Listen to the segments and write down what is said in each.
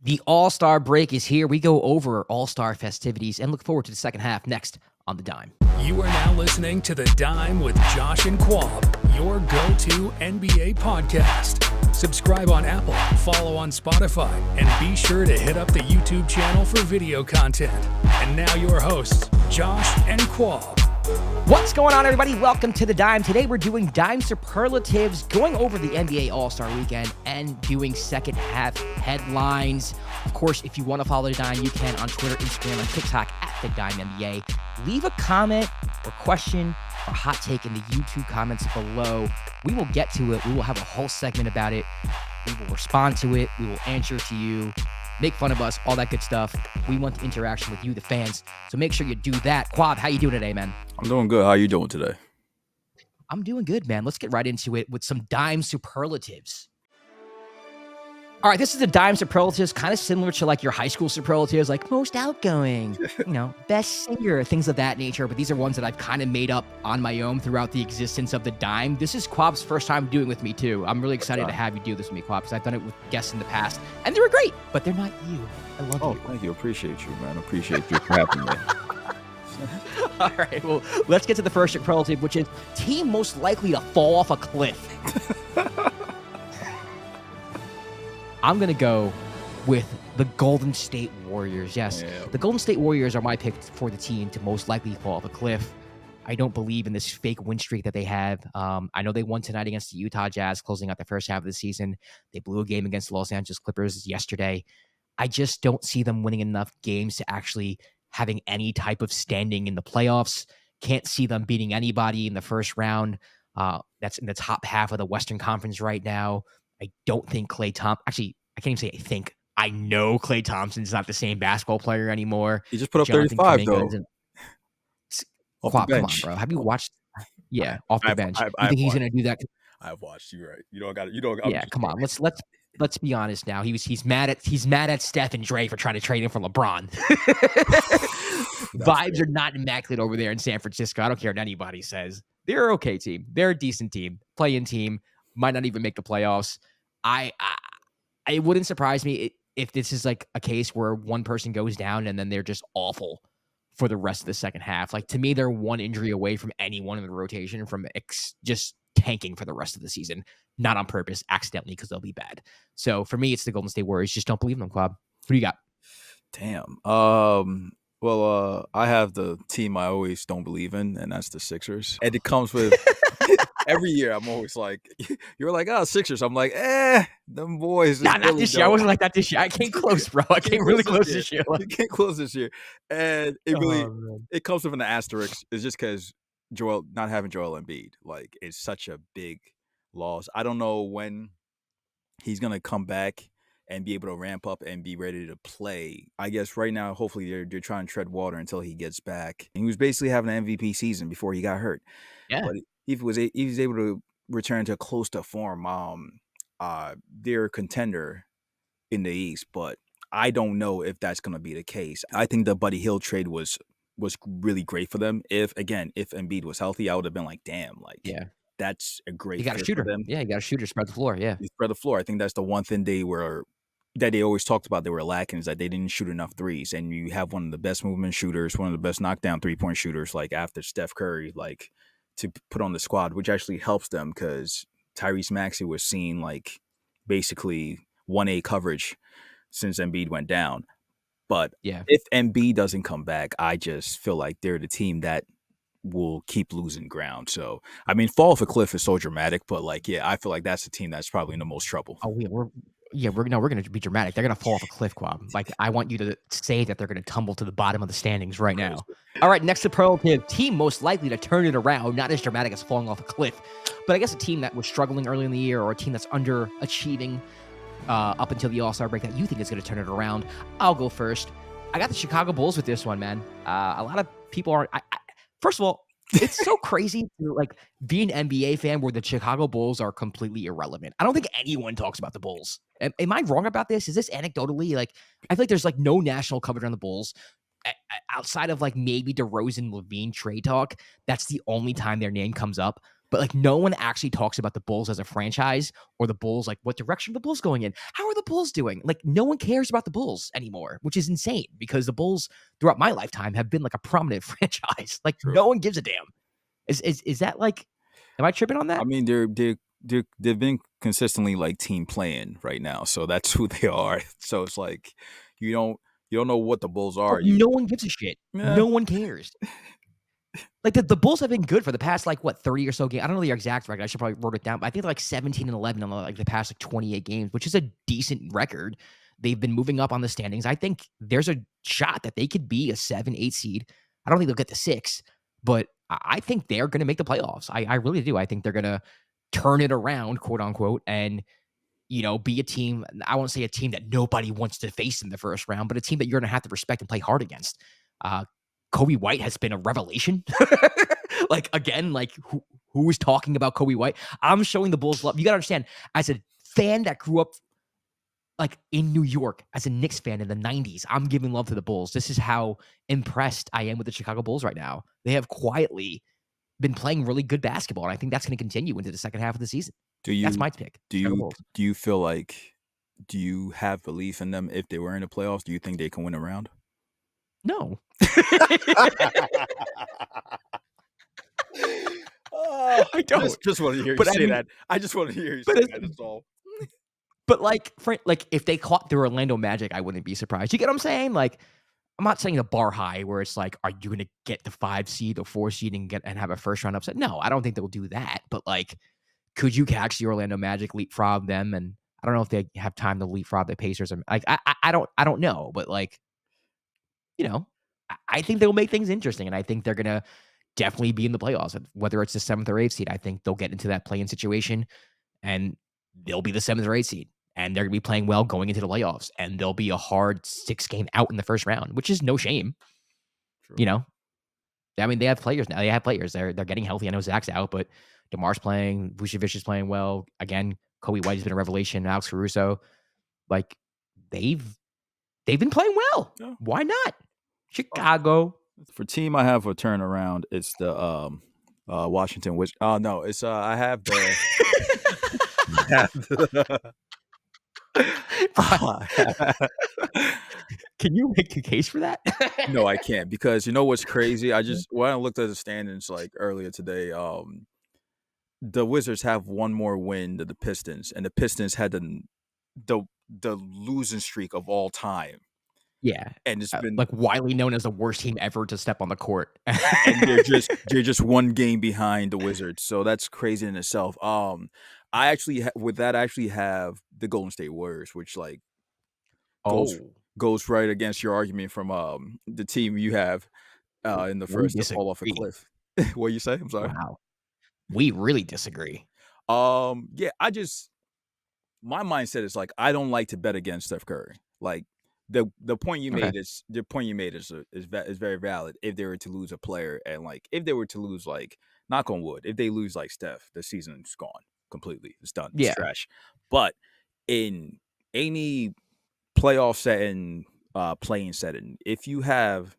The All-Star break is here. We go over All-Star festivities and look forward to the second half next on The Dime. You are now listening to The Dime with Josh and Kwab, your go-to NBA podcast. Subscribe on Apple, follow on Spotify, and be sure to hit up the YouTube channel for video content. And now your hosts, Josh and Kwab. What's going on, everybody? Welcome to The Dime. Today we're doing Dime Superlatives, going over the NBA All-Star Weekend and doing second half headlines. Of course, if you want to follow The Dime, you can on Twitter, Instagram, and TikTok at The Dime NBA. Leave a comment or question or hot take in the YouTube comments below. We will get to it. We will have a whole segment about it. We will respond to it. We will answer to you, make fun of us, all that good stuff. We want the interaction with you, the fans. So make sure you do that. Kwab, how you doing today, man? I'm doing good. How you doing today? I'm doing good, man. Let's get right into it with some Dime Superlatives. All right, this is the Dime Superlatives, kind of similar to like your high school superlatives, like most outgoing, best singer, things of that nature. But these are ones that I've kind of made up on my own throughout the existence of the Dime. This is Kwab's first time doing it with me, too. I'm really excited to have you do this with me, Kwab, because I've done it with guests in the past, and they were great, but they're not you. I love you. Oh, thank you. Appreciate you, man. Appreciate you for having me. All right, well, let's get to the first superlative, which is team most likely to fall off a cliff. I'm going to go with the Golden State Warriors. Yes, The Golden State Warriors are my pick for the team to most likely fall off a cliff. I don't believe in this fake win streak that they have. I know they won tonight against the Utah Jazz, closing out the first half of the season. They blew a game against the Los Angeles Clippers yesterday. I just don't see them winning enough games to actually having any type of standing in the playoffs. Can't see them beating anybody in the first round. That's in the top half of the Western Conference right now. I don't think Klay Thompson... Actually, I can't even say I think. I know Klay Thompson's not the same basketball player anymore. He just put up 35, though. Off Kwab, the bench. Come on, bro. Have you watched... Yeah, off the bench. You think he's going to do that? I've watched. You're right. You don't got it. Yeah, come on. Let's be honest now. He's mad at Steph and Dre for trying to trade him for LeBron. Vibes are not immaculate over there in San Francisco. I don't care what anybody says. They're an okay team. They're a decent team. Play-in team. Might not even make the playoffs. It wouldn't surprise me if this is like a case where one person goes down and then they're just awful for the rest of the second half. Like, to me, they're one injury away from anyone in the rotation from just tanking for the rest of the season. Not on purpose, accidentally, because they'll be bad. So for me, it's the Golden State Warriors. Just don't believe in them, Kwab. Who do you got? Damn. Well, I have the team I always don't believe in, and that's the Sixers. And it comes with every year. I'm always like, you're like, Sixers. I'm like, them boys. Nah, not this year. I wasn't like that this year. I came close, bro. I came really close this year. You came close this year, and it comes with an asterisk. It's just because not having Joel Embiid, like, is such a big loss. I don't know when he's gonna come back and be able to ramp up and be ready to play. I guess right now, hopefully, they're trying to tread water until he gets back. And he was basically having an MVP season before he got hurt. Yeah. But if he was able to return to close to form, they're a contender in the East. But I don't know if that's going to be the case. I think the Buddy Hield trade was really great for them. If Embiid was healthy, I would have been like, damn, like, yeah, that's a great. You got a shooter. Yeah, you got a shooter. Spread the floor. Yeah, you spread the floor. I think that's the one thing that they always talked about they were lacking, is that they didn't shoot enough threes. And you have one of the best movement shooters, one of the best knockdown 3-point shooters, like after Steph Curry, like, to put on the squad, which actually helps them because Tyrese Maxey was seen like basically 1A coverage since Embiid went down. But if Embiid doesn't come back, I just feel like they're the team that will keep losing ground. So, I mean, fall off a cliff is so dramatic, but like, I feel like that's the team that's probably in the most trouble. Oh, we're going to be dramatic. They're going to fall off a cliff, Kwab. Like, I want you to say that they're going to tumble to the bottom of the standings right now. All right, next superlative, team most likely to turn it around. Not as dramatic as falling off a cliff, but I guess a team that was struggling early in the year, or a team that's underachieving up until the All-Star break that you think is going to turn it around. I'll go first. I got the Chicago Bulls with this one, man. A lot of people aren't. First of all, it's so crazy to like be an NBA fan where the Chicago Bulls are completely irrelevant. I don't think anyone talks about the Bulls. Am I wrong about this? Is this anecdotally? Like, I feel like there's like no national coverage on the Bulls outside of like maybe DeRozan, Levine trade talk. That's the only time their name comes up. but like no one actually talks about the Bulls as a franchise or the Bulls, like what direction the Bulls going in. How are the Bulls doing? Like no one cares about the Bulls anymore, which is insane because the Bulls throughout my lifetime have been like a prominent franchise. Like True. no one gives a damn. Is that like, am I tripping on that? I mean, they've been consistently like team playing right now, so that's who they are. So it's like you don't know what the Bulls are. No one gives a shit. Yeah. No one cares. Like the Bulls have been good for the past like what 30 or so games. I don't know the exact record. I should probably wrote it down. But I think like 17 and 11 on like the past like 28 games, which is a decent record. They've been moving up on the standings. I think there's a shot that they could be a 7-8 seed. I don't think they'll get to 6, but I think they're going to make the playoffs. I really do. I think they're going to turn it around, quote unquote, and be a team. I won't say a team that nobody wants to face in the first round, but a team that you're going to have to respect and play hard against. Kobe White has been a revelation. Like again, like who is talking about Kobe White? I'm showing the Bulls love. You got to understand, as a fan that grew up like in New York, as a Knicks fan in the 90s, I'm giving love to the Bulls. This is how impressed I am with the Chicago Bulls right now. They have quietly been playing really good basketball, and I think that's going to continue into the second half of the season. That's my pick. Do you feel like, do you have belief in them if they were in the playoffs? Do you think they can win a round? No. I don't. Just want to hear you say that. I just want to hear you say that. That's all. But like if they caught the Orlando Magic, I wouldn't be surprised. You get what I'm saying? Like, I'm not saying the bar high where it's like, are you going to get the 5 seed or 4 seed and have a first round upset? No, I don't think they'll do that. But like, could you catch the Orlando Magic, leapfrog them? And I don't know if they have time to leapfrog the Pacers. Like, I don't know. But like, I think they'll make things interesting, and I think they're gonna definitely be in the playoffs. Whether it's the 7th or 8th seed, I think they'll get into that play-in situation, and they'll be the 7th or 8th seed, and they're gonna be playing well going into the playoffs, and they'll be a hard 6-game out in the first round, which is no shame. True. I mean, they have players now. They have players. They're getting healthy. I know Zach's out, but DeMar's playing. Vucevic is playing well. Again, Kobe White has been a revelation. Alex Caruso, like they've been playing well. Yeah. Why not? Chicago. For team I have a turnaround, it's the Washington Wizards. Oh no, it's I have the Can you make a case for that? No, I can't, because you know what's crazy? When I looked at the standings like earlier today, the Wizards have one more win than the Pistons, and the Pistons had the losing streak of all time. Yeah, and it's been like widely known as the worst team ever to step on the court. And they're just one game behind the Wizards, so that's crazy in itself. I actually have the Golden State Warriors, which like goes right against your argument from the team you have in the first to fall off a cliff. What you say? I'm sorry. Wow, we really disagree. Yeah, my mindset is like, I don't like to bet against Steph Curry. Like the point you made is very valid. If they were to lose a player, and like if they were to lose, like, knock on wood, if they lose like Steph, the season's gone completely. It's done. It's trash. But in any playoff setting, playing setting, if you have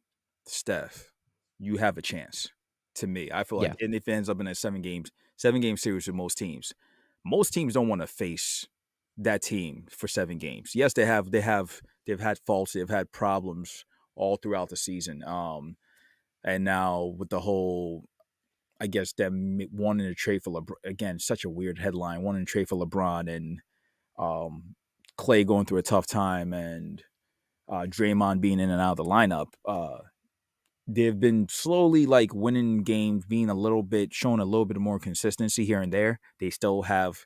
Steph, you have a chance. To me, I feel like, and if it ends up in a 7-game series with most teams don't want to face that team for 7 games. Yes, they've had faults, they've had problems all throughout the season. And now with the whole, I guess, them wanting to trade for LeBron, again, such a weird headline, wanting to trade for LeBron, and Clay going through a tough time, and Draymond being in and out of the lineup. They've been slowly like winning games, showing a little bit more consistency here and there. They still have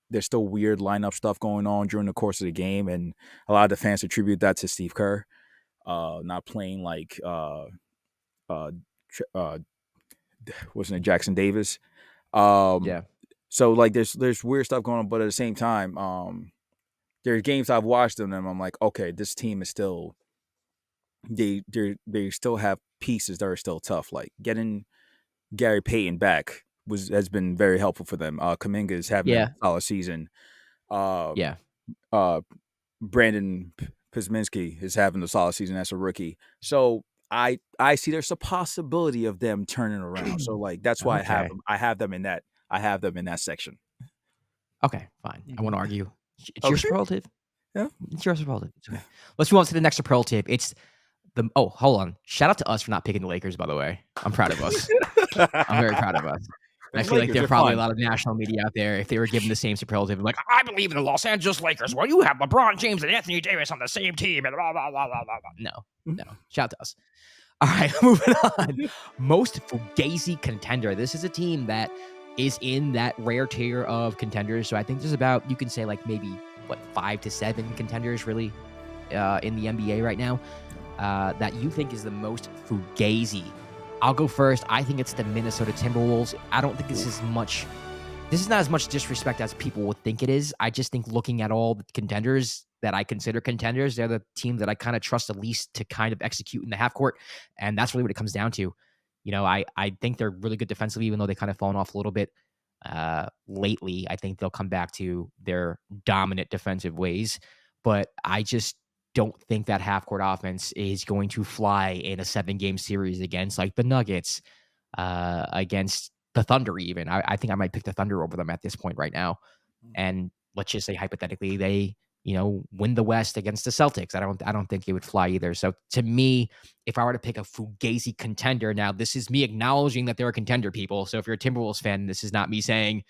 there's still weird lineup stuff going on during the course of the game, and a lot of the fans attribute that to Steve Kerr not playing like wasn't it Jackson Davis? So like there's weird stuff going on, but at the same time, there's games I've watched them and I'm like, okay, this team is still they still have pieces that are still tough. Like getting Gary Payton back has been very helpful for them. Kuminga is having a solid season. Brandon Pisminski is having a solid season as a rookie. So I see there's a possibility of them turning around. So like that's why Okay. I have them in that section. Okay, fine. I won't argue. It's your Okay. superlative. Yeah. It's your superlative. It's okay. Let's move on to the next superlative. It's hold on. Shout out to us for not picking the Lakers, by the way. I'm proud of us. I'm very proud of us. I feel like there are probably a lot of national media out there, if they were given the same superlative, like, I believe in the Los Angeles Lakers. Well, you have LeBron James and Anthony Davis on the same team. And blah, blah, blah, blah, blah. No. Shout out to us. All right, moving on. Most fugazi contender. This is a team that is in that rare tier of contenders. So I think there's about, you can say like maybe, 5 to 7 contenders really in the NBA right now that you think is the most fugazi. I'll go first. I think it's the Minnesota Timberwolves. I don't think this is not as much disrespect as people would think it is. I just think looking at all the contenders that I consider contenders, they're the team that I kind of trust the least to kind of execute in the half court. And that's really what it comes down to. You know, I think they're really good defensively, even though they kind of fallen off a little bit lately. I think they'll come back to their dominant defensive ways. But I just don't think that half-court offense is going to fly in a 7-game series against like the Nuggets, against the Thunder even. I think I might pick the Thunder over them at this point right now. And let's just say hypothetically they, win the West against the Celtics. I don't think it would fly either. So to me, if I were to pick a fugazi contender, now this is me acknowledging that they're a contender, people. So if you're a Timberwolves fan, this is not me saying,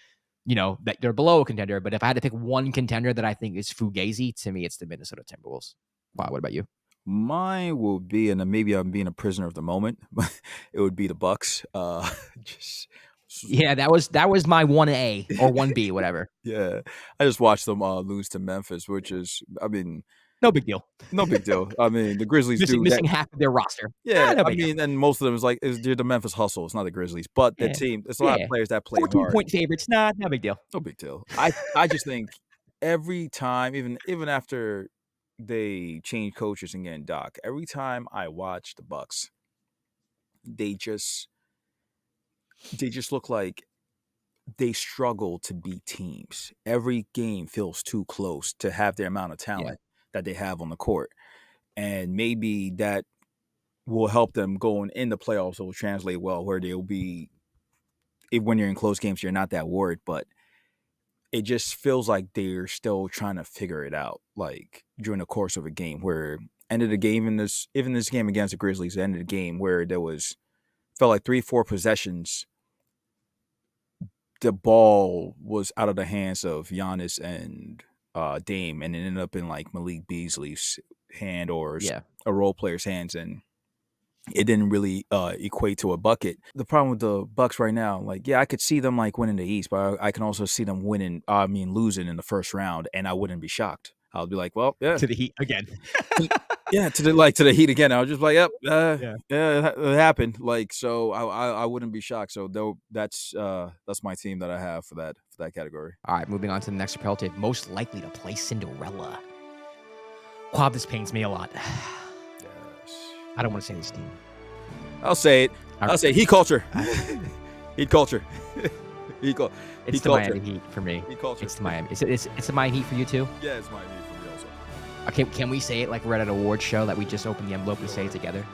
that they're below a contender. But if I had to pick one contender that I think is fugazi, to me, it's the Minnesota Timberwolves. Wow, what about you? Mine will be, and maybe I'm being a prisoner of the moment, but it would be the Bucks. Yeah, that was my 1A or 1B, whatever. Yeah, I just watched them lose to Memphis, which is, I mean, no big deal. No big deal. I mean, the Grizzlies missing half of their roster. Yeah, no I mean, and most of them is they're the Memphis Hustle. It's not the Grizzlies, but the team. There's a lot of players that play 14-point favorites. No big deal. No big deal. I just think every time, even after they change coaches and get Doc, every time I watch the Bucks, they just look like they struggle to beat teams. Every game feels too close to have their amount of talent that they have on the court. And maybe that will help them going in the playoffs. It will translate well where they'll be, when you're in close games, you're not that worried, but it just feels like they're still trying to figure it out, like during the course of a game where ended the game even this game against the Grizzlies, ended the game where felt like 3-4 possessions. The ball was out of the hands of Giannis and Dame, and it ended up in like Malik Beasley's hand or a role player's hands, and it didn't really equate to a bucket. The problem with the Bucks right now, like, I could see them like winning the East, but I can also see them losing in the first round, and I wouldn't be shocked. I'll be like, well, yeah, to the Heat again. to the Heat again. I was just like, yep, it happened. Like, so I wouldn't be shocked. So though that's my team that I have for that category. All right, moving on to the next superlative. Most likely to play Cinderella. Kwab, this pains me a lot. I don't want to say this team. I'll say it. I'll say Heat culture. Heat culture. It's the Miami Heat for me. Heat culture. It's the Miami. It's the Miami Heat for you too? Yeah, it's Miami Heat for me also. Okay, can we say it like we're at an award show that we just opened the envelope? We say it together.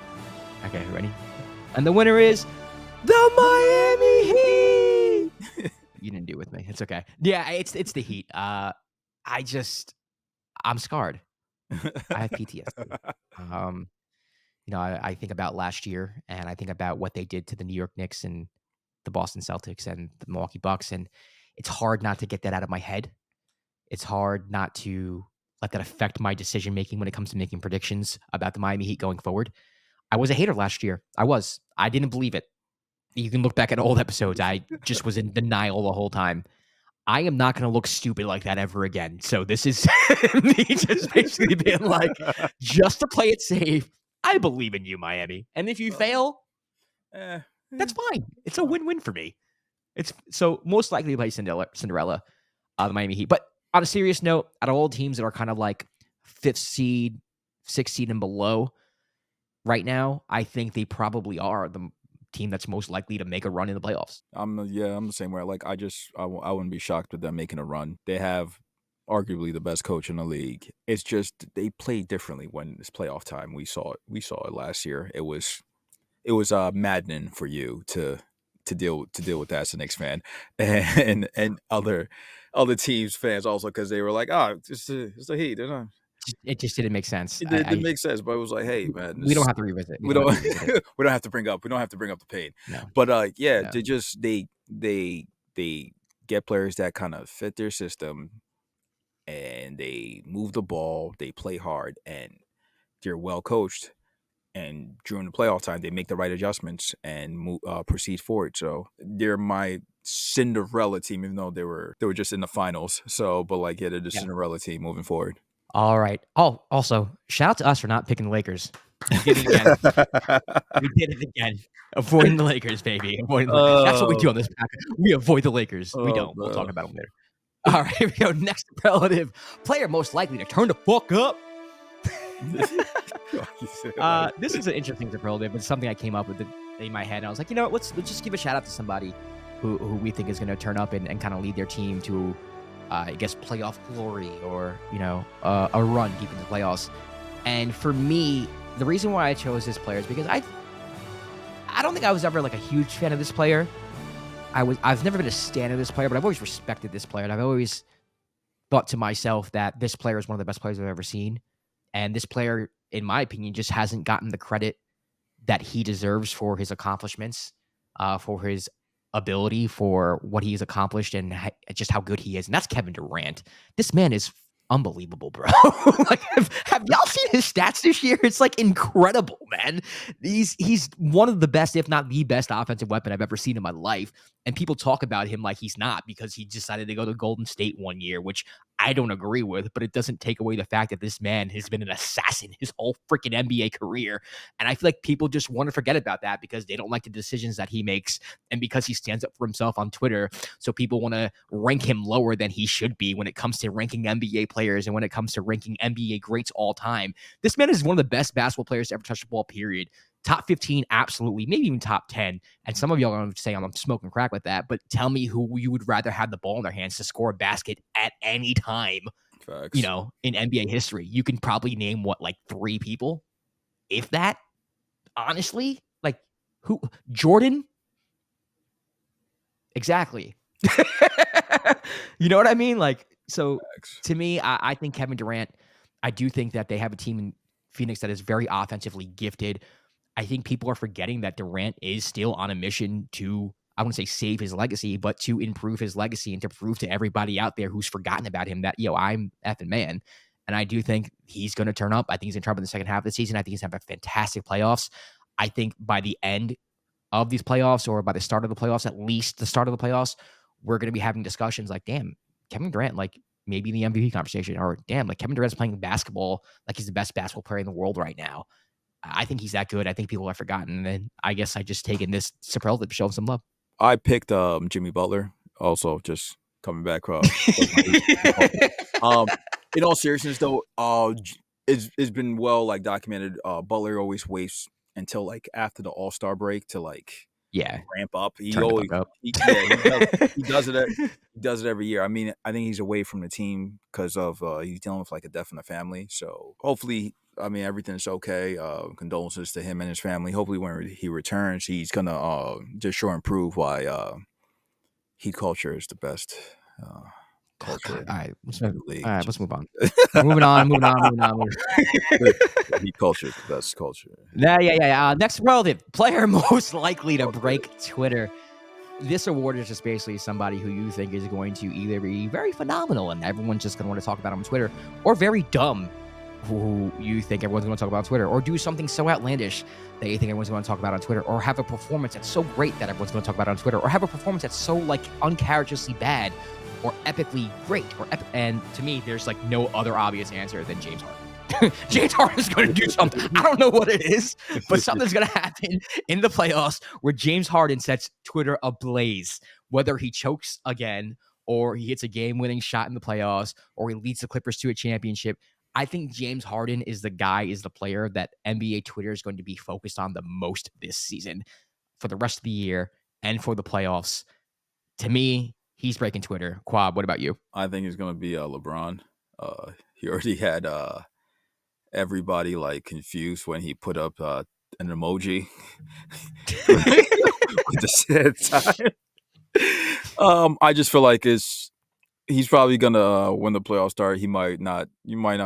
Okay, ready? And the winner is the Miami Heat. You didn't do it with me. It's okay. Yeah, it's the Heat. I'm scarred. I have PTSD. I think about last year, and I think about what they did to the New York Knicks and the Boston Celtics and the Milwaukee Bucks, and it's hard not to get that out of my head. It's hard not to let that affect my decision-making when it comes to making predictions about the Miami Heat going forward. I was a hater last year. I didn't believe it. You can look back at old episodes. I just was in denial the whole time. I am not going to look stupid like that ever again. So this is me just basically being like, just to play it safe, I believe in you, Miami. And if you fail, that's fine. It's a win-win for me. It's so most likely to play Cinderella, the Miami Heat. But on a serious note, out of all teams that are kind of like 5th seed, 6th seed and below right now, I think they probably are the team that's most likely to make a run in the playoffs. I'm the same way. Like I wouldn't be shocked with them making a run. They have arguably the best coach in the league. It's just they play differently when it's playoff time. We saw it last year. It was maddening for you to deal with that as a Knicks fan, and other teams fans also, because they were like, oh, it's the Heat. They're not. It just didn't make sense. It didn't make sense, but it was like, hey, man, We don't have to revisit. we don't we don't have to bring up the pain. No. But yeah, No. they just they get players that kind of fit their system, and they move the ball, they play hard, and they're well coached. And during the playoff time, they make the right adjustments and proceed forward. So they're my Cinderella team, even though they were just in the finals. So, but like, yeah, they're the Cinderella team moving forward. All right. Oh, also, shout out to us for not picking the Lakers. We did it again. We did it again. Avoiding the Lakers, baby. That's what we do on this package. We avoid the Lakers. We don't. We'll talk about them later. All right, here we go. Next relative player most likely to turn the fuck up. This is an interesting superlative. It's something I came up with in my head. And I was like, you know what? Let's just give a shout out to somebody who we think is going to turn up and kind of lead their team to, I guess, playoff glory or, a run deep into the playoffs. And for me, the reason why I chose this player is because I don't think I was ever like a huge fan of this player. I've never been a stan of this player, but I've always respected this player. And I've always thought to myself that this player is one of the best players I've ever seen. And this player, in my opinion, just hasn't gotten the credit that he deserves for his accomplishments, for his ability, for what he's accomplished, and just how good he is. And that's Kevin Durant. This man is unbelievable, bro. Like, have y'all seen his stats this year? It's like incredible, man. He's one of the best, if not the best, offensive weapon I've ever seen in my life. And people talk about him like he's not because he decided to go to Golden State one year, which I don't agree with, but it doesn't take away the fact that this man has been an assassin his whole freaking NBA career. And I feel like people just want to forget about that because they don't like the decisions that he makes and because he stands up for himself on Twitter. So people want to rank him lower than he should be when it comes to ranking NBA players and when it comes to ranking NBA greats all time. This man is one of the best basketball players to ever touch the ball, period. Top 15, absolutely. Maybe even top 10. And some of y'all are going to say I'm smoking crack with that, but tell me who you would rather have the ball in their hands to score a basket at any time. Facts. In NBA history. You can probably name, like 3 people? If that? Honestly? Like, who? Jordan? Exactly. You know what I mean? Like, so Facts. To me, I think Kevin Durant, I do think that they have a team in Phoenix that is very offensively gifted. I think people are forgetting that Durant is still on a mission to, I wouldn't say save his legacy, but to improve his legacy and to prove to everybody out there who's forgotten about him that, I'm effing man. And I do think he's going to turn up. I think he's going to turn up in the second half of the season. I think he's going to have a fantastic playoffs. I think by the end of these playoffs, or by the start of the playoffs, at least the start of the playoffs, we're going to be having discussions like, damn, Kevin Durant, like maybe the MVP conversation, or damn, like Kevin Durant's playing basketball like he's the best basketball player in the world right now. I think he's that good. I think people have forgotten. And I guess I just taken this superlative to show him some love. I picked Jimmy Butler. Also, just coming back. In all seriousness, though, it's been well documented. Butler always waits until after the All-Star break to ramp up. He always he does it. He does it every year. I mean, I think he's away from the team because of he's dealing with a death in the family. So hopefully, everything's okay. Condolences to him and his family. Hopefully, when he returns, he's gonna just show and prove why Heat culture is the best culture. All right, let's move on. moving on. Heat culture is the best culture. Yeah. Next relative player most likely to break Twitter. This award is just basically somebody who you think is going to either be very phenomenal and everyone's just going to want to talk about him on Twitter, or very dumb, who you think everyone's going to talk about on Twitter, or do something so outlandish that you think everyone's going to talk about on Twitter, or have a performance that's so great that everyone's going to talk about on Twitter, or have a performance that's so uncharacteristically bad or epically great. And to me, there's no other obvious answer than James Harden. James Harden is going to do something. I don't know what it is, but something's going to happen in the playoffs where James Harden sets Twitter ablaze, whether he chokes again, or he hits a game-winning shot in the playoffs, or he leads the Clippers to a championship. I think James Harden is the player that NBA Twitter is going to be focused on the most this season for the rest of the year and for the playoffs. To me, He's breaking Twitter. Kwab, what about you? I think it's gonna be LeBron. He already had everybody like confused when he put up an emoji with the sad time. I just feel like he's probably gonna when the playoffs start. You might not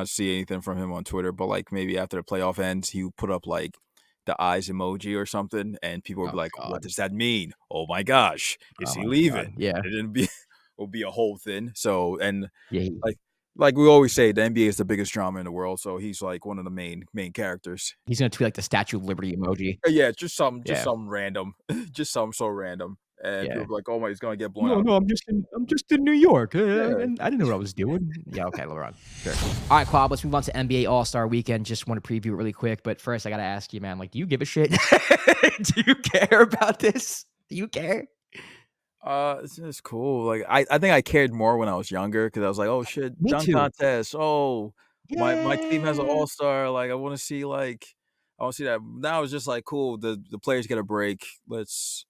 see anything from him on Twitter, but like maybe after the playoff ends, he put up like the eyes emoji or something, and people will be like, God. "What does that mean? Oh my gosh, is he leaving?" God. Yeah, It will be a whole thing. So and yeah. like we always say, the NBA is the biggest drama in the world. So he's like one of the main characters. He's gonna tweet like the Statue of Liberty emoji. Yeah, just something random, just something so random, and people be like, "Oh my, he's gonna get blown out." No, I'm just in New York, Yeah. and I didn't know what I was doing. Yeah, okay, LeBron. Sure. All right, Kwab, let's move on to NBA All-Star Weekend. Just want to preview it really quick, but first I gotta ask you, man, like, do you give a shit? Do you care about this? Do you care? It's cool. Like I think I cared more when I was younger because I was like, "Oh shit, Me dunk too. contest! Oh, my team has an Yeah. all-star. Like I want to see that." Now it's just like cool. The players get a break. Let's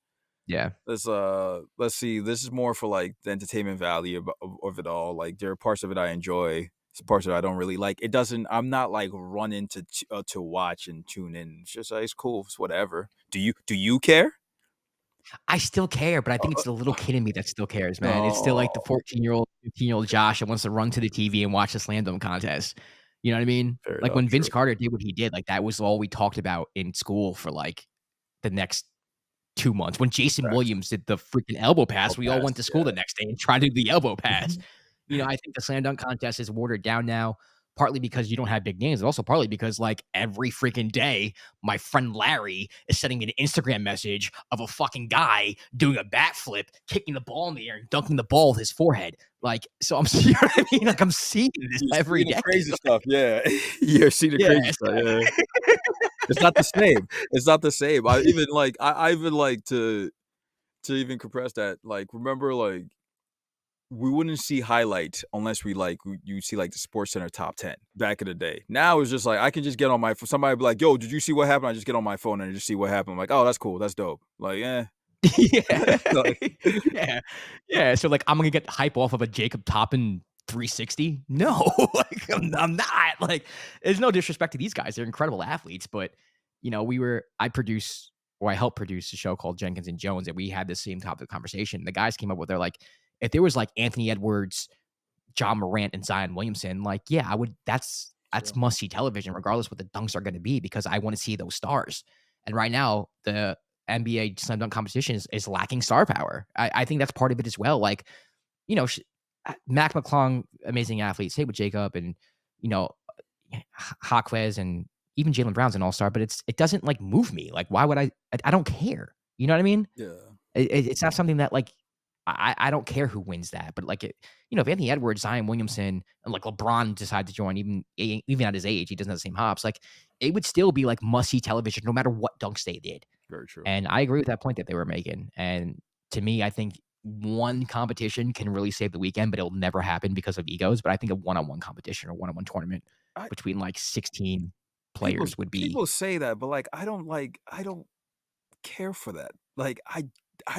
Yeah. let's see. This is more for like the entertainment value of it all. Like there are parts of it I enjoy. Some parts that I don't really like. It doesn't. I'm not like running to watch and tune in. It's just like it's cool. It's whatever. Do you care? I still care, but I think it's the little kid in me that still cares, man. It's still like the Oh, 14-year-old, 15-year-old Josh that wants to run to the TV and watch the slam dunk contest. You know what I mean? fair Like enough. when Vince True. Carter did what he did, like that was all we talked about in school for like the next 2 months. When Jason Facts. Williams did the freaking elbow pass, we all went to school the next day and tried to do the elbow pass. I think the slam dunk contest is watered down now, partly because you don't have big names, but also partly because like every freaking day, my friend Larry is sending me an Instagram message of a fucking guy doing a backflip, kicking the ball in the air and dunking the ball with his forehead. Like, so I'm, you know what I mean? Like I'm seeing this You're every seeing the day. crazy stuff, yeah. You're seeing the crazy stuff, yeah. It's not the same. It's not the same. I even like to even compress that. Like, remember, like we wouldn't see highlights unless you see like the Sports Center top 10 back in the day. Now it's just like I can just get on my phone. Somebody be like, "Yo, did you see what happened?" I just get on my phone and just see what happened. I'm like, "Oh, that's cool. That's dope." Like, Yeah. Like, Yeah. Yeah. So like I'm gonna get hype off of a Jacob Toppin 360. No, like I'm not. Like, there's no disrespect to these guys. They're incredible athletes, but I helped produce a show called Jenkins and Jones, and we had the same topic of conversation. The guys came up with, they're like, if there was like Anthony Edwards, John Morant, and Zion Williamson, like, yeah, I would. That's must see television, regardless what the dunks are going to be, because I want to see those stars. And right now, the NBA slam dunk competition is lacking star power. I think that's part of it as well. Like, Mac McClung, amazing athlete, say with Jacob, and Hawquez, and even Jaylen Brown's an all-star, but it doesn't like move me. Like, why would I don't care. You know what I mean? yeah. It's not something that like I don't care who wins that, but like if Anthony Edwards, Zion Williamson, and like LeBron decide to join, even at his age, he doesn't have the same hops. Like it would still be like must-see television, no matter what dunks they did. Very true. And I agree with that point that they were making. And to me, I think one competition can really save the weekend, but it'll never happen because of egos. But I think a one-on-one competition or one-on-one tournament between like 16 players would be. People say that, but like I don't care for that. Like I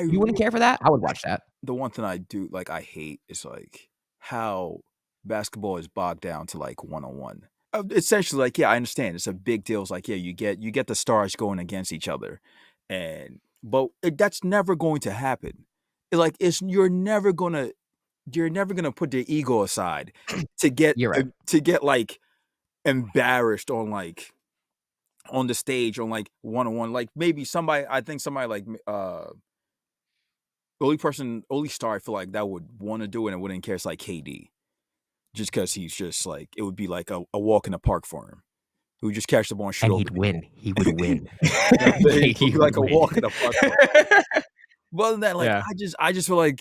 You wouldn't care for that? I would watch that. The one thing I do like I hate is like how basketball is bogged down to like one-on-one. Essentially, like, yeah, I understand it's a big deal. It's like, yeah, you get the stars going against each other, but that's never going to happen. You're never gonna put the ego aside to get You're right. to get like embarrassed on the stage on like one-on-one. Like maybe somebody like the only star I feel like that would want to do it and wouldn't care is like KD. Just because he's just like, it would be like a walk in the park for him. He would just catch the ball and shoot over he'd win. He would win. It would be like a walk in the park for him. But other than that, like, Yeah. I just feel like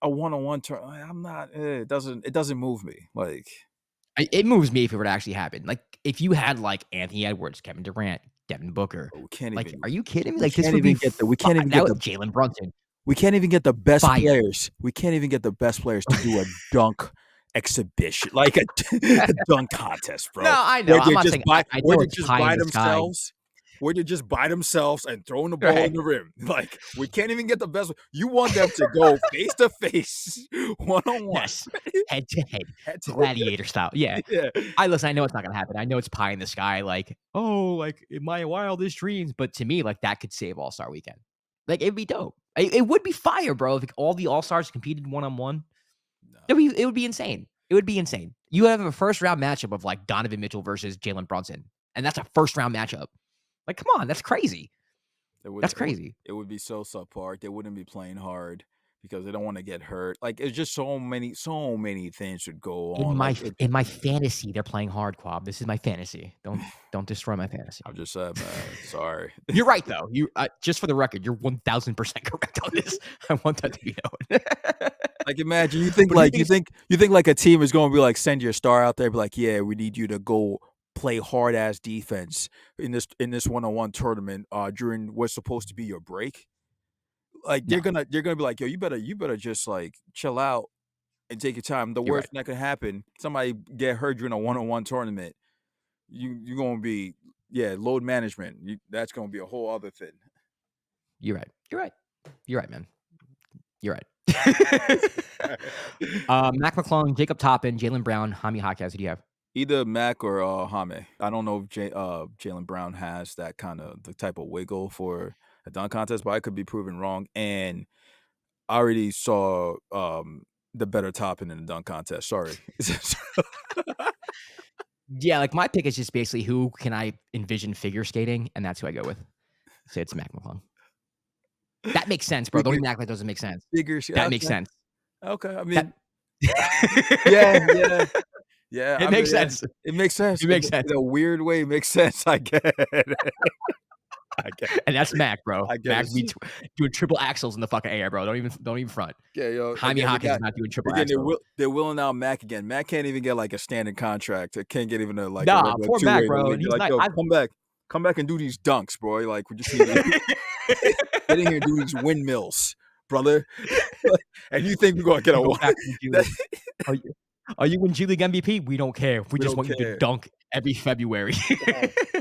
a one-on-one turn. I'm not. It doesn't move me. Like, it moves me if it were to actually happen. Like if you had like Anthony Edwards, Kevin Durant, Devin Booker. we can't Like, even. are you kidding me? We Like this can't would be. even get the. We can't even get the. Jalen Brunson. We can't even get the best Fire. players. We can't even get the best players to do a dunk exhibition, like a dunk contest, bro. No, I know. I'm not saying I know Or it's just pie by in the sky. themselves. where they just by themselves and throwing the ball in the rim. Like, we can't even get the best. You want them to go face to face, one on one, head to head, gladiator style. Yeah. I know it's not gonna happen. I know it's pie in the sky. Like, oh, like in my wildest dreams. But to me, like that could save All-Star Weekend. Like it'd be dope. It would be fire, bro. If all the All-Stars competed one on one, it would be insane. It would be insane. You have a first round matchup of like Donovan Mitchell versus Jalen Brunson, and that's a first round matchup. Like, come on, that's crazy. That's crazy. It would be so subpar. They wouldn't be playing hard because they don't want to get hurt. Like, it's just so many things would go on. In my fantasy, they're playing hard, Kwab. This is my fantasy. Don't destroy my fantasy. I'm just sad, man. Sorry. You're right, though. You just for the record, you're 1,000% correct on this. I want that to be known. Like, imagine you think like a team is going to be like, send your star out there, be like, yeah, we need you to go play hard ass defense in this one-on-one tournament during what's supposed to be your break. Like they're gonna be like, yo, you better just like chill out and take your time. The worst that could happen, somebody get hurt during a one-on-one tournament. You're gonna be load management. That's gonna be a whole other thing. You're right, man. You're right. Mac McClung, Jacob Toppin, Jaylen Brown, Jaime Jaquez. Who do you have? Either Mac or Jaime. I don't know if Jaylen Brown has that kind of the type of wiggle for a dunk contest, but I could be proven wrong. And I already saw the better Toppin in the dunk contest. Sorry. Yeah, like my pick is just basically who can I envision figure skating, and that's who I go with. So it's Mac McClung. That makes sense, bro. Don't even act like it doesn't make sense. That makes sense. Okay, I mean, yeah. It makes sense. It makes sense. It makes sense. In a weird way, it makes sense. I get it. And that's Mac, bro. Mac be doing triple axles in the fucking air, bro. Don't even front. Yeah, yo. Jaime Jaquez is not doing triple axles. They're willing out Mac again. Mac can't even get like a standard contract. It can't get even a like. Nah, poor Mac, bro. He's like, yo, come back and do these dunks, bro. Like we just need to get in here and do these windmills, brother. And you think we're gonna get a one? Are you in G League MVP? We don't care. We just want you to dunk every February.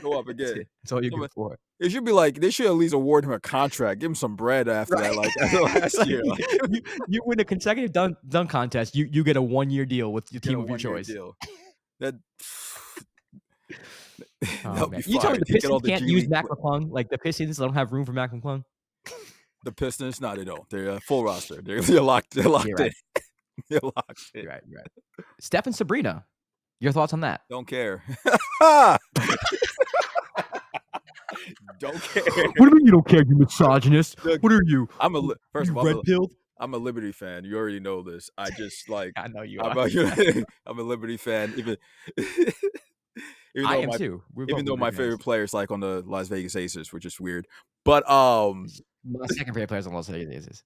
Go up again. That's all you're good for. It should be like they should at least award him a contract, give him some bread after that. Like after last year, you win a consecutive dunk contest. You get a 1-year deal with your team of your choice. That'd be you told me the Pistons can't use Mac McClung. Like the Pistons don't have room for Mac McClung. The Pistons, no, they don't. They're a full roster. They're locked. They're locked in. You're locked in. Right. Steph and Sabrina. Your thoughts on that? Don't care. Don't care. What do you mean you don't care, you misogynist? Look, what are you? First of all, red-pilled? I'm a Liberty fan. You already know this. I just like. I know you are. I'm a Liberty fan. I am too. Even though my favorite player is like on the Las Vegas Aces, which is weird. But my second favorite player is on Las Vegas Aces.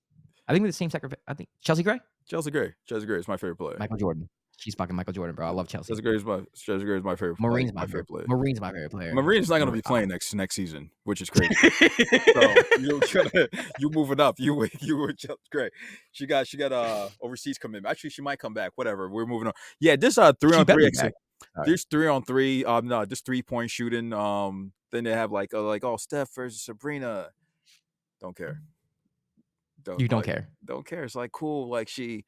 I think we're the same second. I think Chelsea Gray. Chelsea Gray is my favorite player. Michael Jordan. She's fucking Michael Jordan, bro. I love Chelsea. Chelsea Gray is my favorite. Marine's my faird player. Marine's my favorite player. Marine's not gonna be playing next season, which is crazy. So you moving up. You were Chelsea Gray. She got overseas commitment. Actually, she might come back. Whatever. We're moving on. Yeah, this 3-on-3. This 3-on-3. No, this 3-point shooting. Then they have like Steph versus Sabrina. Don't care. Don't care. Don't care. It's like cool. Like she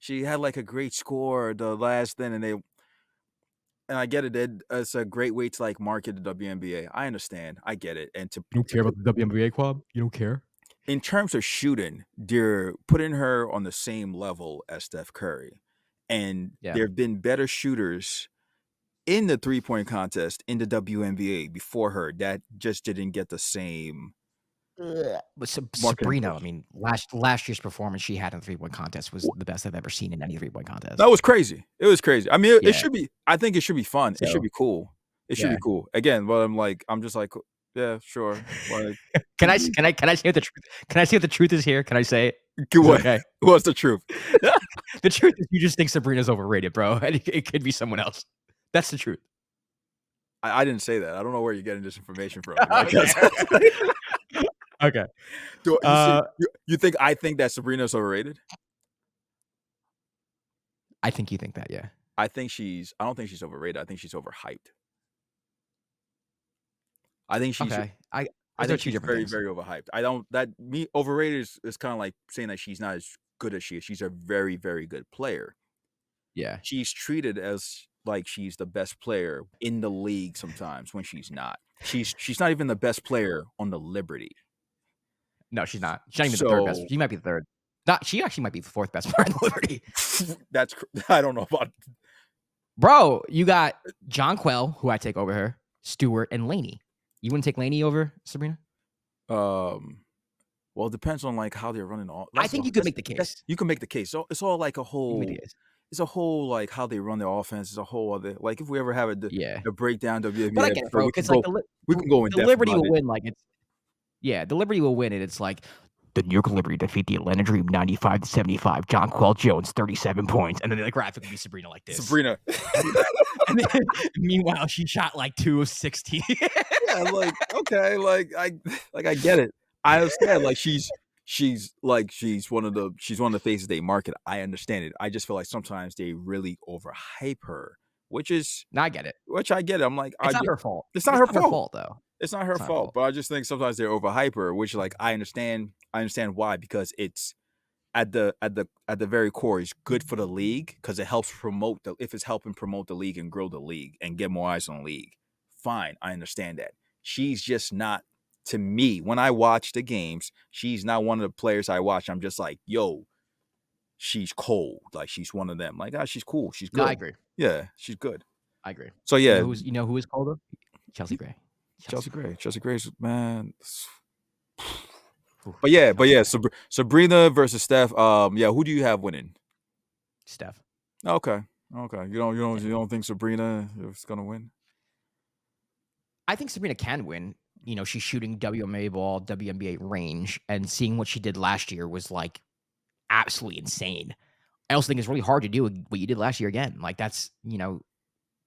had like a great score the last thing, and I get it. It's a great way to like market the WNBA. I understand. I get it. And you don't care about the WNBA, Kwab? You don't care? In terms of shooting, they're putting her on the same level as Steph Curry, and there have been better shooters in the 3-point contest in the WNBA before her that just didn't get the same. But Sabrina, I mean, last year's performance she had in the 3-point contest was the best I've ever seen in any 3-point contest. That was crazy. It was crazy. I mean, it should be. I think it should be fun. It should be cool. It should be cool. Again, but I'm just like, yeah, sure. Like, can I say what the truth? Can I say what the truth is here? Can I say it? What? Okay. What's the truth? The truth is, you just think Sabrina's overrated, bro. And it could be someone else. That's the truth. I didn't say that. I don't know where you're getting this information from. Okay. You think I think that Sabrina's overrated? I think you think that, yeah. I don't think she's overrated. I think she's overhyped. I think she's. Okay. I Those are think two she's different very, things. very overhyped. I don't that me overrated is kind of like saying that she's not as good as she is. She's a very, very good player. Yeah. She's treated as like she's the best player in the league sometimes when she's not. She's not even the best player on the Liberty. No, she's not. She's not even the third best. So She might be the third. Not. She actually might be the fourth best player in the Liberty. I don't know about. Bro, you got John Quell, who I take over her, Stewart, and Laney. You wouldn't take Laney over Sabrina? Well, it depends on like how they're running all. I think you could make the case. You can make the case. So it's all like a You can whole. make the case. It's a whole like how they run their offense. It's a whole other like if we ever have Yeah. a breakdown WNBA But I get it, bro. we can Because like go in the depth Liberty about will it. win. Like it's the Liberty will win, and it's like the New York Liberty defeat the Atlanta Dream 95-75. John Quell Jones 37 points, and then the graphic would be Sabrina like this. Sabrina. And then, meanwhile, she shot like 2 of 16. Yeah, like okay, I get it. I understand. Like she's one of the faces they market. I understand it. I just feel like sometimes they really overhype her, which I get it. Which I get it. I'm like, It's not her fault. It's not her her fault. fault, though. It's not her fault. But I just think sometimes they overhype her, which like I understand why, because it's at the very core is good for the league because it helps promote if it's helping promote the league and grow the league and get more eyes on the league. Fine, I understand that. She's just not, to me, when I watch the games, she's not one of the players I watch. I'm just like, yo, she's cold. Like she's one of them. Like, she's cool. She's good. No, I agree. Yeah, she's good. I agree. So yeah, you know who is cold though? Chelsea Gray. Chelsea Gray's man. But yeah, Sabrina versus Steph. Who do you have winning? Steph. Okay. You don't think Sabrina is gonna win? I think Sabrina can win. You know, she's shooting WNBA ball, WNBA range, and seeing what she did last year was like absolutely insane. I also think it's really hard to do what you did last year again. Like that's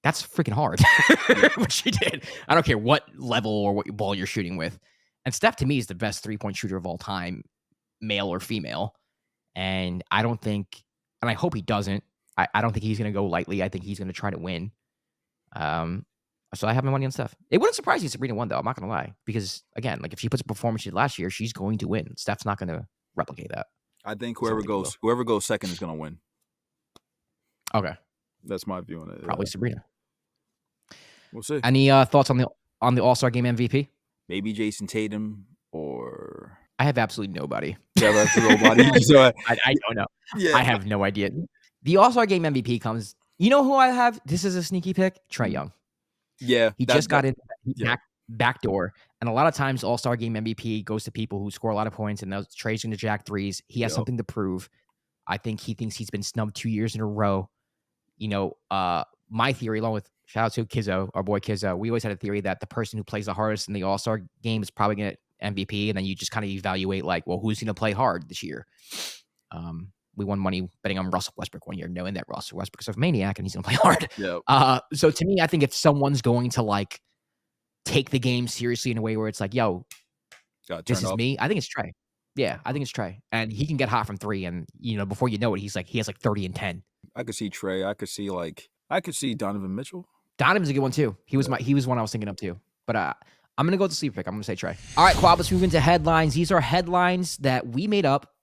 freaking hard what she did. I don't care what level or what ball you're shooting with. And Steph to me is the best 3-point shooter of all time, male or female. And I don't think, and I hope he doesn't. I don't think he's going to go lightly. I think he's going to try to win. So I have my money on Steph. It wouldn't surprise me if Sabrina won, though. I'm not going to lie. Because, again, like if she puts a performance she did last year, she's going to win. Steph's not going to replicate that. I think whoever goes second is going to win. Okay. That's my view on it. Probably Sabrina. We'll see. Any thoughts on the All-Star Game MVP? Maybe Jason Tatum or... I have absolutely nobody. Yeah, that's nobody. So I don't know. Yeah. I have no idea. The All-Star Game MVP comes... You know who I have? This is a sneaky pick. Trae Young. Yeah. He just got in back door. And a lot of times All-Star Game MVP goes to people who score a lot of points and those Trae's going to jack threes. He has something to prove. I think he thinks he's been snubbed 2 years in a row. You know, my theory, along with shout out to Kizzo, our boy Kizzo, we always had a theory that the person who plays the hardest in the All-Star game is probably going to MVP, and then you just kind of evaluate like, well, who's going to play hard this year? We won money betting on Russell Westbrook one year, knowing that Russell Westbrook's a maniac and he's going to play hard. Yep. So to me, I think if someone's going to like take the game seriously in a way where it's like, yo, this is me, I think it's Trae. Yeah, I think it's Trae. And he can get hot from three, and you know, before you know it, he has like 30 and 10. I could see Trae. I could see Donovan Mitchell. Donovan's a good one too. He was one I was thinking of too. But I'm gonna go with the sleeper pick. I'm gonna say Trae. All right, Kwab, let's move into headlines. These are headlines that we made up,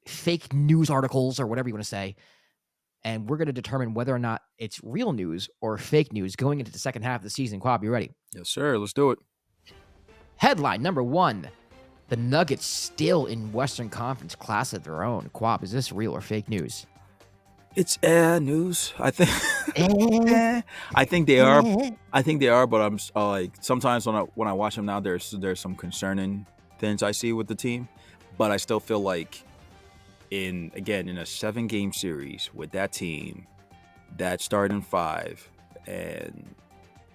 fake news articles or whatever you want to say, and we're gonna determine whether or not it's real news or fake news going into the second half of the season. Kwab, you ready? Yes, sir. Let's do it. Headline number 1. The Nuggets still in Western Conference class of their own. Kwab, is this real or fake news? It's news. I think. I think they are. I think they are. But I'm like sometimes when I watch them now, there's some concerning things I see with the team. But I still feel like in a 7-game series with that team, that starting 5, and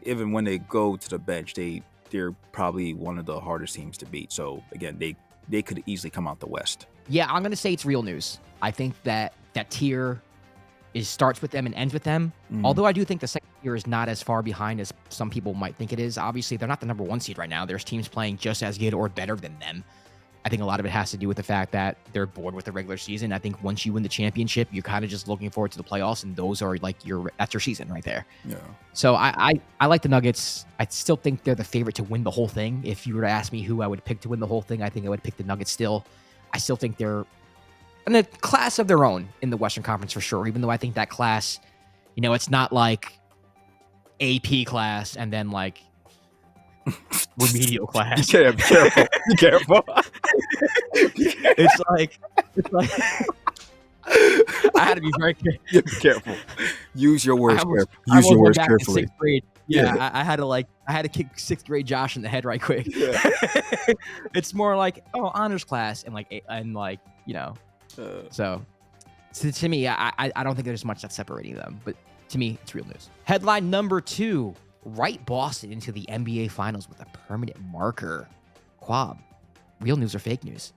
even when they go to the bench, they're probably one of the hardest teams to beat. So again, they could easily come out the West. Yeah, I'm gonna say it's real news. I think that tier starts with them and ends with them. Although I do think the second tier is not as far behind as some people might think it is. Obviously, they're not the number 1 seed right now. There's teams playing just as good or better than them. I think a lot of it has to do with the fact that they're bored with the regular season. I think once you win the championship, you're kind of just looking forward to the playoffs, and those are like that's your season right there. Yeah. So I like the Nuggets. I still think they're the favorite to win the whole thing. If you were to ask me who I would pick to win the whole thing, I think I would pick the Nuggets still. I still think they're in a class of their own in the Western Conference for sure, even though I think that class, it's not like AP class and then like remedial class. Yeah, be careful. Be careful. It's like I had to be very careful. Yeah, be careful. Use your words carefully. I Use your went words back carefully. To 6th grade. Yeah. I had to kick 6th grade Josh in the head right quick. Yeah. It's more like honors class and So to me, I don't think there's much that's separating them, but to me, it's real news. Headline number 2: write Boston into the NBA Finals with a permanent marker. Kwab, real news or fake news?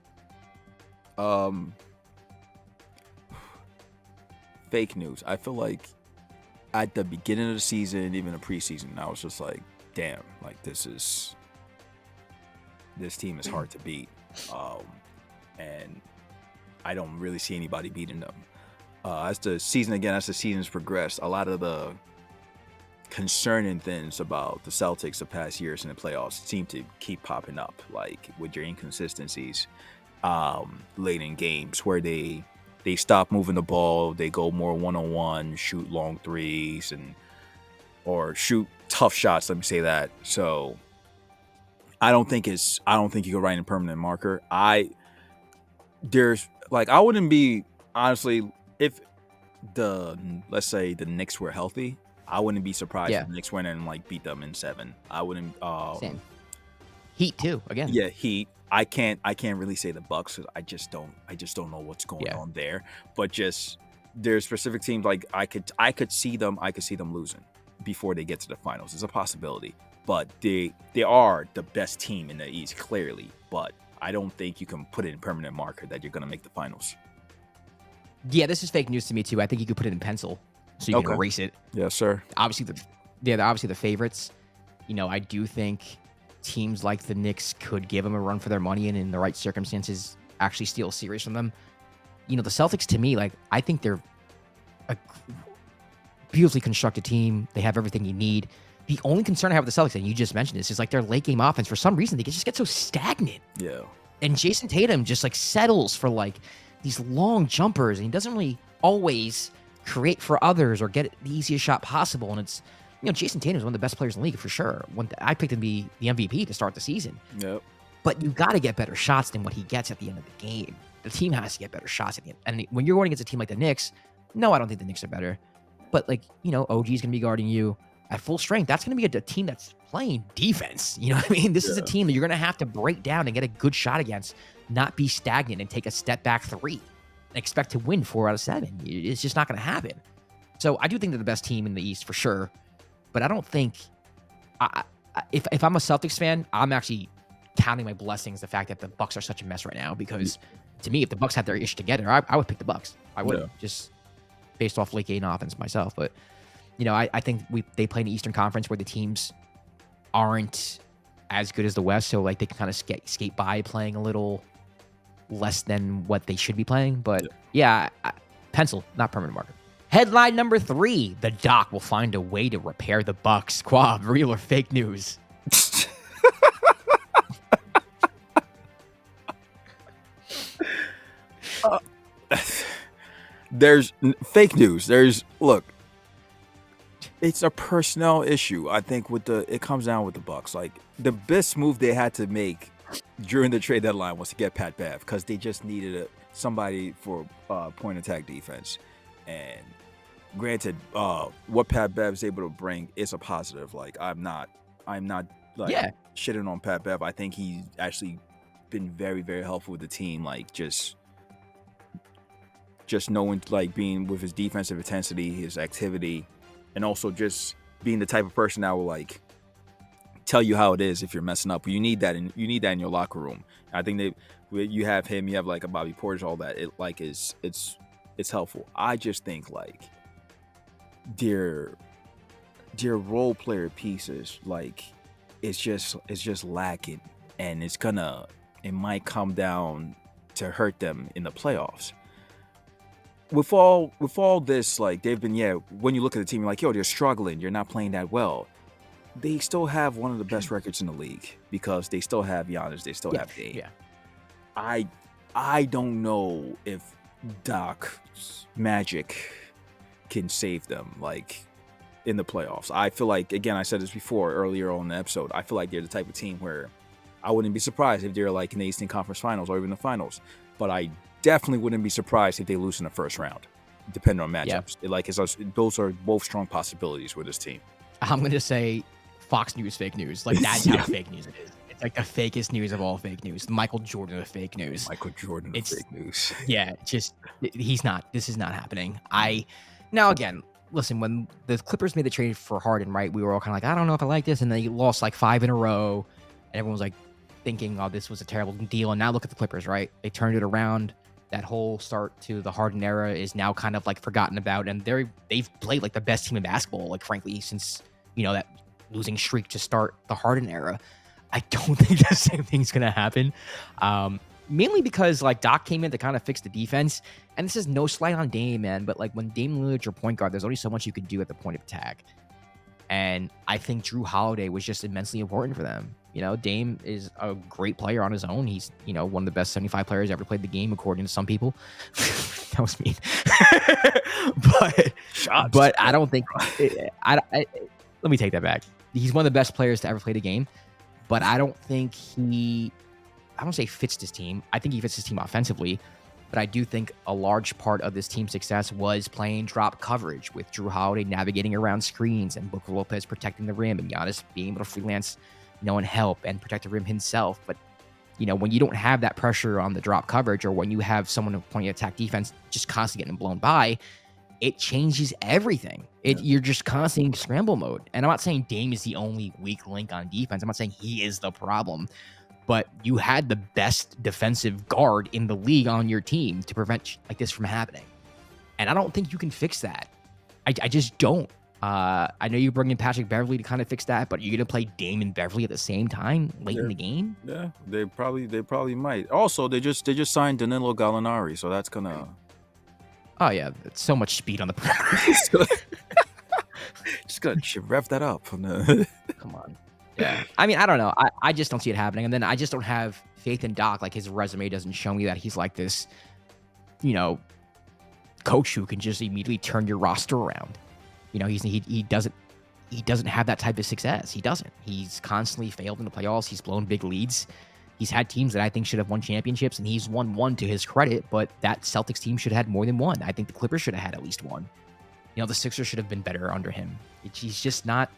Fake news. I feel like at the beginning of the season, even the preseason, I was just like, damn, like this team is hard to beat. And I don't really see anybody beating them. As the season's progressed, a lot of the concerning things about the Celtics the past years in the playoffs seem to keep popping up, like with your inconsistencies late in games where they stop moving the ball, they go more one-on-one, shoot long threes or shoot tough shots, let me say that. So I don't think you could write in a permanent marker. I wouldn't be, honestly, if let's say the Knicks were healthy, I wouldn't be surprised if the Knicks went in and beat them in 7. I wouldn't. Same. Heat too. Again. Yeah, Heat. I can't really say the Bucks because I just don't know what's going on there. But just there's specific teams like I could see them losing before they get to the finals. It's a possibility, but they are the best team in the East clearly. But I don't think you can put it in permanent marker that you're going to make the finals. Yeah, this is fake news to me too. I think you could put it in pencil so you can erase it. Yes, sir. Obviously, they're obviously the favorites. I do think teams like the Knicks could give them a run for their money and in the right circumstances actually steal a series from them. The Celtics, to me, I think they're a beautifully constructed team. They have everything you need. The only concern I have with the Celtics, and you just mentioned this, is their late game offense. For some reason, they just get so stagnant. Yeah. And Jason Tatum just settles for these long jumpers, and he doesn't really always create for others or get the easiest shot possible. And it's, Jason Tatum is one of the best players in the league for sure. I picked him to be the MVP to start the season. Yep. But you got to get better shots than what he gets at the end of the game. The team has to get better shots at the end. And when you're going against a team like the Knicks, no, I don't think the Knicks are better. But OG's going to be guarding you at full strength. That's going to be a team that's playing defense. You know what I mean? This is a team that you're going to have to break down and get a good shot against, not be stagnant and take a step back 3 and expect to win 4 out of 7. It's just not going to happen. So I do think they're the best team in the East for sure. But I don't think if I'm a Celtics fan, I'm actually counting my blessings the fact that the Bucks are such a mess right now, because to me, if the Bucks had their ish together, I would pick the Bucks. I would, just based off late game offense myself. But I think they play in the Eastern Conference where the teams aren't as good as the West, so they can kind of skate by playing a little less than what they should be playing. But pencil, not permanent marker. Headline number 3: the Doc will find a way to repair the Bucks. Kwab, real or fake news? There's fake news. Look, it's a personnel issue. I think it comes down with the Bucks. The best move they had to make during the trade deadline was to get Pat Bev, because they just needed somebody for point attack defense. And granted, what Pat Bev is able to bring is a positive. I'm not shitting on Pat Bev. I think he's actually been very, very helpful with the team. Just knowing, being with his defensive intensity, his activity, and also just being the type of person that will tell you how it is if you're messing up. You need that in your locker room. I think you have him, you have a Bobby Portis, all that. It's helpful. I just think their role player pieces it's just lacking, and it's gonna it might come down to hurt them in the playoffs. With all this, like they've been, when you look at the team, you're like, yo, they're struggling. You're not playing that well. They still have one of the best records in the league because they still have Giannis. They still have Dame. Yeah. I don't know if Doc's magic can save them, like, in the playoffs. I feel like, again, I said this before earlier on in the episode, I feel like they're the type of team where I wouldn't be surprised if they're like in the Eastern Conference Finals or even the finals. But I definitely wouldn't be surprised if they lose in the first round, depending on matchups. Those are both strong possibilities with this team. I'm going to say Fox News fake news. Like, that's how fake news it is. It's like the fakest news of all fake news. Michael Jordan of fake news. Michael Jordan of fake news. Yeah, he's not. This is not happening. Now, again, listen, when the Clippers made the trade for Harden, right, we were all kind of like, I don't know if I like this. And they lost like 5 in a row. And everyone was like thinking, oh, this was a terrible deal. And now look at the Clippers, right? They turned it around. That whole start to the Harden era is now kind of like forgotten about. And they've played like the best team in basketball, like, frankly, since, that losing streak to start the Harden era. I don't think the same thing's going to happen. Mainly because, like, Doc came in to kind of fix the defense. And this is no slight on Dame, man. But, like, when Dame Lillard's your point guard, there's only so much you can do at the point of attack. And I think Drew Holiday was just immensely important for them. Dame is a great player on his own. He's, one of the best 75 players ever played the game, according to some people. That was mean. But I don't think... let me take that back. He's one of the best players to ever play the game. But I don't think I don't say fits this team. I think he fits his team offensively. But I do think a large part of this team's success was playing drop coverage with Drew Holiday navigating around screens and Booker Lopez protecting the rim and Giannis being able to freelance, and help and protect the rim himself. But, when you don't have that pressure on the drop coverage, or when you have someone pointing attack defense just constantly getting blown by, it changes everything. You're just constantly in scramble mode. And I'm not saying Dame is the only weak link on defense. I'm not saying he is the problem. But you had the best defensive guard in the league on your team to prevent like this from happening. And I don't think you can fix that. I just don't. I know you bring in Patrick Beverley to kind of fix that, but you're going to play Dame and Beverley at the same time late in the game? Yeah, they probably might. Also, they just signed Danilo Gallinari, so that's going to... Oh, yeah. It's so much speed on the perimeter. Just got to rev that up. Come on. Yeah. I mean, I don't know. I just don't see it happening. And then I just don't have faith in Doc. Like, his resume doesn't show me that he's like this, coach who can just immediately turn your roster around. He doesn't have that type of success. He doesn't. He's constantly failed in the playoffs. He's blown big leads. He's had teams that I think should have won championships, and he's won one to his credit, but that Celtics team should have had more than one. I think the Clippers should have had at least one. The Sixers should have been better under him. He's just not...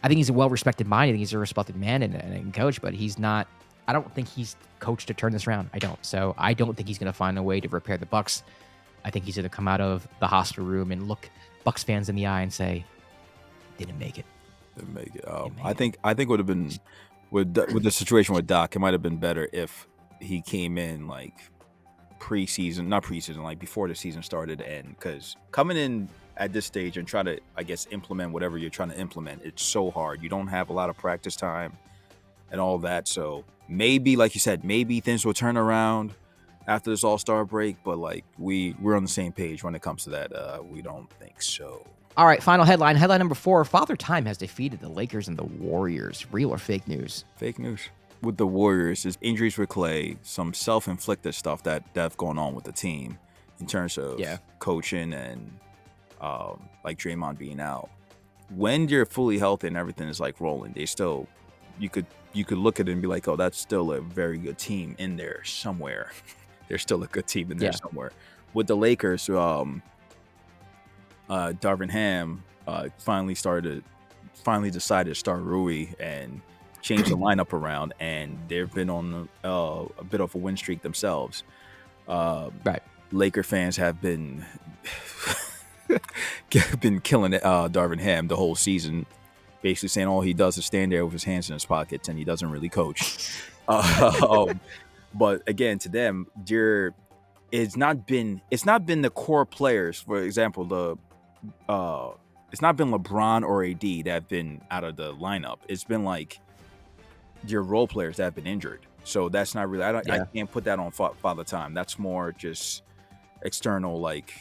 I think he's a well-respected mind. I think he's a respected man and coach, but he's not... I don't think he's coached to turn this around. I don't. So I don't think he's going to find a way to repair the Bucks. I think he's going to come out of the hospital room and look Bucks fans in the eye and say, didn't make it. Didn't make it. I think it would have been... With the situation with Doc, it might have been better if he came in like not preseason, like before the season started. And because coming in at this stage and try to, I guess, implement whatever you're trying to implement, it's so hard. You don't have a lot of practice time and all that. So maybe, like you said, maybe things will turn around after this All-Star break. But like we're on the same page when it comes to that. We don't think so. All right, final headline. Headline number 4. Father Time has defeated the Lakers and the Warriors. Real or fake news? Fake news. With the Warriors, there's injuries with Clay, some self-inflicted stuff that's going on with the team in terms of coaching and like Draymond being out. When you're fully healthy and everything is like rolling, they still you could look at it and be like, oh, that's still a very good team in there somewhere. There's still a good team in there somewhere. With the Lakers, Darvin Ham finally decided to start Rui and change the lineup around, and they've been on a bit of a win streak themselves. Right. Laker fans have been killing Darvin Ham the whole season, basically saying all he does is stand there with his hands in his pockets and he doesn't really coach. But again, to them, it's not been the core players. For example, it's not been LeBron or AD that have been out of the lineup. It's been like your role players that have been injured. So that's not really. I can't put that on Father Time. That's more just external like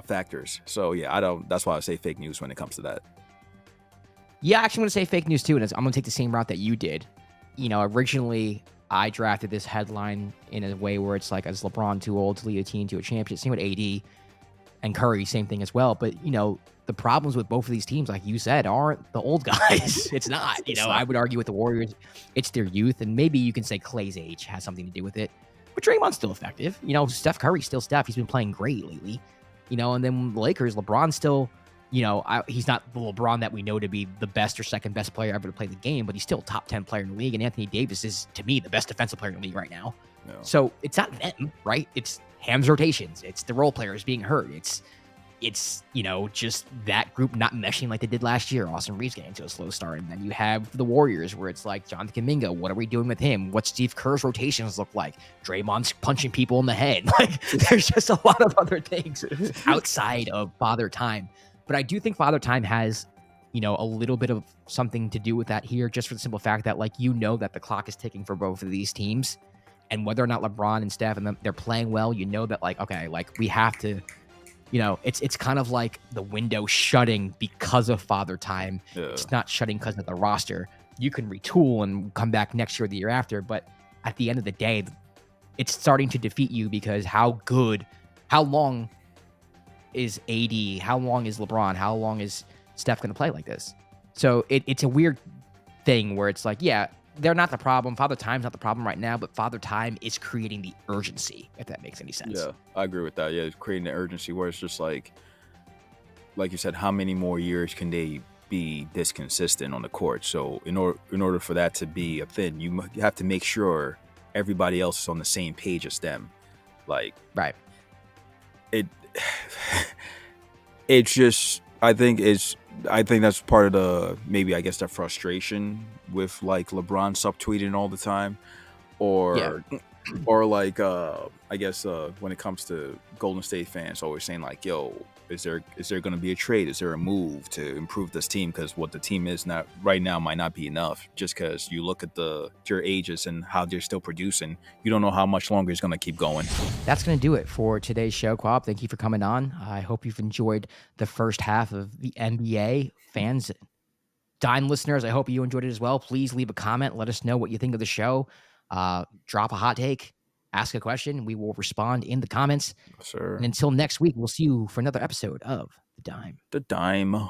factors. So yeah, I don't. That's why I say fake news when it comes to that. Yeah, I actually want to say fake news too, and I'm going to take the same route that you did. Originally I drafted this headline in a way where it's like, is LeBron too old to lead a team to a championship? Same with AD and Curry, same thing as well. But, the problems with both of these teams, like you said, aren't the old guys. It's not. I would argue with the Warriors, it's their youth. And maybe you can say Clay's age has something to do with it. But Draymond's still effective. Steph Curry's still Steph. He's been playing great lately. And then the Lakers, LeBron's still, he's not the LeBron that we know to be the best or second best player ever to play the game, but he's still top 10 player in the league. And Anthony Davis is, to me, the best defensive player in the league right now. No. So it's not them, right? It's Ham's rotations. It's the role players being hurt. It's just that group not meshing like they did last year. Austin Reeves getting to a slow start. And then you have the Warriors where it's like Jonathan Kuminga. What are we doing with him? What Steve Kerr's rotations look like? Draymond's punching people in the head. Like, there's just a lot of other things outside of Father Time. But I do think Father Time has, a little bit of something to do with that here, just for the simple fact that, like, that the clock is ticking for both of these teams. And whether or not LeBron and Steph and them, they're playing well, that, like, okay, like, we have to, it's kind of like the window shutting because of Father Time. Yeah. It's not shutting because of the roster. You can retool and come back next year or the year after. But at the end of the day, it's starting to defeat you because how long is AD? How long is LeBron? How long is Steph going to play like this? So it's a weird thing where it's like, yeah, they're not the problem. Father Time's not the problem right now, but Father Time is creating the urgency, if that makes any sense. Yeah, I agree with that. Yeah, it's creating the urgency where it's just like you said, how many more years can they be this consistent on the court? So in order for that to be a thing, you have to make sure everybody else is on the same page as them. Like, right. It's just, I think that's part of the, maybe I guess the frustration with like LeBron subtweeting all the time, or like I guess when it comes to Golden State fans always saying like, yo, is there going to be a trade? Is there a move to improve this team? Because what the team is not right now might not be enough. Just because you look at their ages and how they're still producing, you don't know how much longer it's going to keep going. That's going to do it for today's show, Kwab. Thank you for coming on. I hope you've enjoyed the first half of the NBA. Fans, Dime listeners, I hope you enjoyed it as well. Please leave a comment. Let us know what you think of the show. Drop a hot take. Ask a question. We will respond in the comments. Sure. And until next week, we'll see you for another episode of The Dime. The Dime.